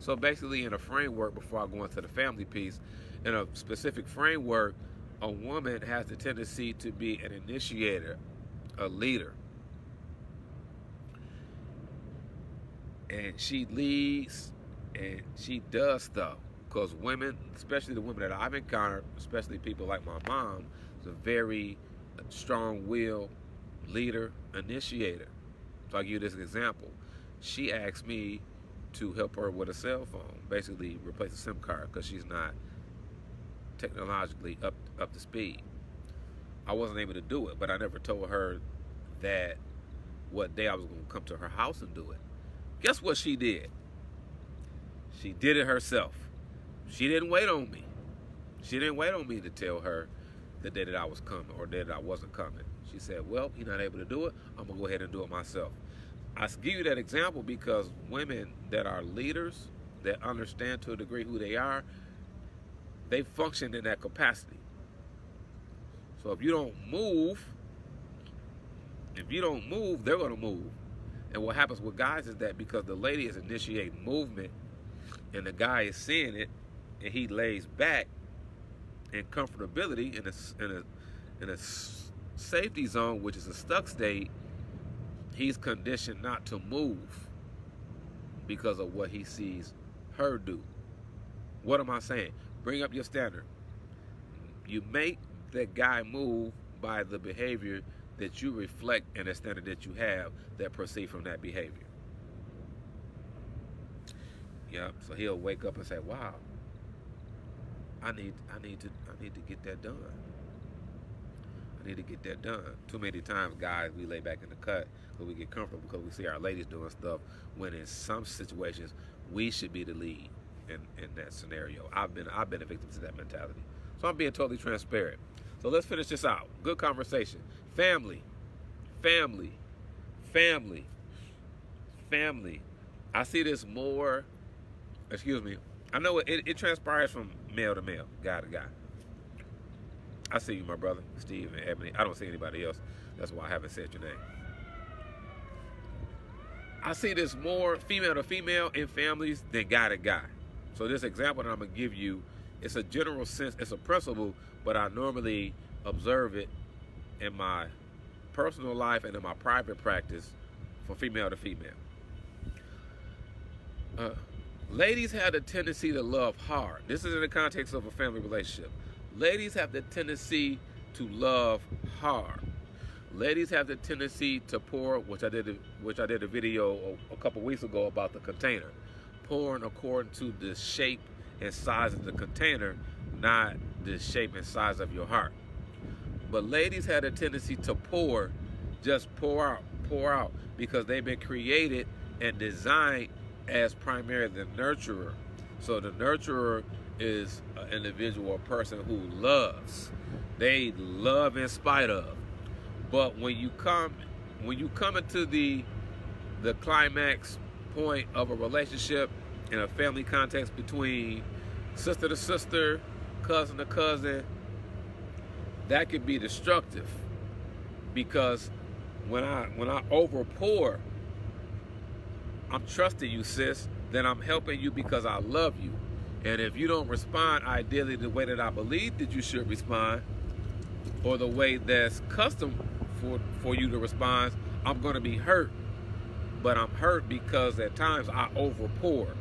So basically, in a framework, before I go into the family piece, in a specific framework, a woman has the tendency to be an initiator, a leader. And she leads and she does stuff. Because women, especially the women that I've encountered, especially people like my mom, is a very strong-willed leader, initiator. So I'll give you this example. She asked me to help her with a cell phone, basically replace a SIM card because she's not technologically up to speed. I wasn't able to do it, but I never told her that what day I was going to come to her house and do it. Guess what she did? She did it herself. She didn't wait on me. She didn't wait on me to tell her the day that I was coming or the day that I wasn't coming. She said, well, you're not able to do it. I'm going to go ahead and do it myself. I give you that example because women that are leaders, that understand to a degree who they are, they function in that capacity. So if you don't move, they're going to move. And what happens with guys is that because the lady is initiating movement and the guy is seeing it and he lays back in comfortability in a safety zone, which is a stuck state, he's conditioned not to move because of what he sees her do. What am I saying? Bring up your standard. You make that guy move by the behavior that you reflect and the standard that you have that proceed from that behavior. Yeah, so he'll wake up and say, wow, I need to get that done. I need to get that done. Too many times, guys, we lay back in the cut because we get comfortable because we see our ladies doing stuff when in some situations we should be the lead in that scenario. I've been a victim to that mentality. So I'm being totally transparent. So let's finish this out. Good conversation. Family. I see this more, I know it transpires from male to male, guy to guy. I see you, my brother, Steve and Ebony. I don't see anybody else. That's why I haven't said your name. I see this more female to female in families than guy to guy. So this example that I'm going to give you, it's a general sense, it's a principle, but I normally observe it in my personal life and in my private practice from female to female. Ladies have the tendency to love hard. This is in the context of a family relationship. Ladies have the tendency to love hard. Ladies have the tendency to pour, which I did a video a couple weeks ago about the container. Pouring according to the shape and size of the container, not the shape and size of your heart. But ladies have a tendency to pour, just pour out, because they've been created and designed as primarily the nurturer. So the nurturer is an individual, a person who loves. They love in spite of. But when you come into the climax point of a relationship in a family context between sister to sister, cousin to cousin, that could be destructive. Because when I overpour, I'm trusting you, sis, then I'm helping you because I love you. And if you don't respond ideally the way that I believe that you should respond, or the way that's custom for you to respond, I'm going to be hurt. But I'm hurt because at times I overpour.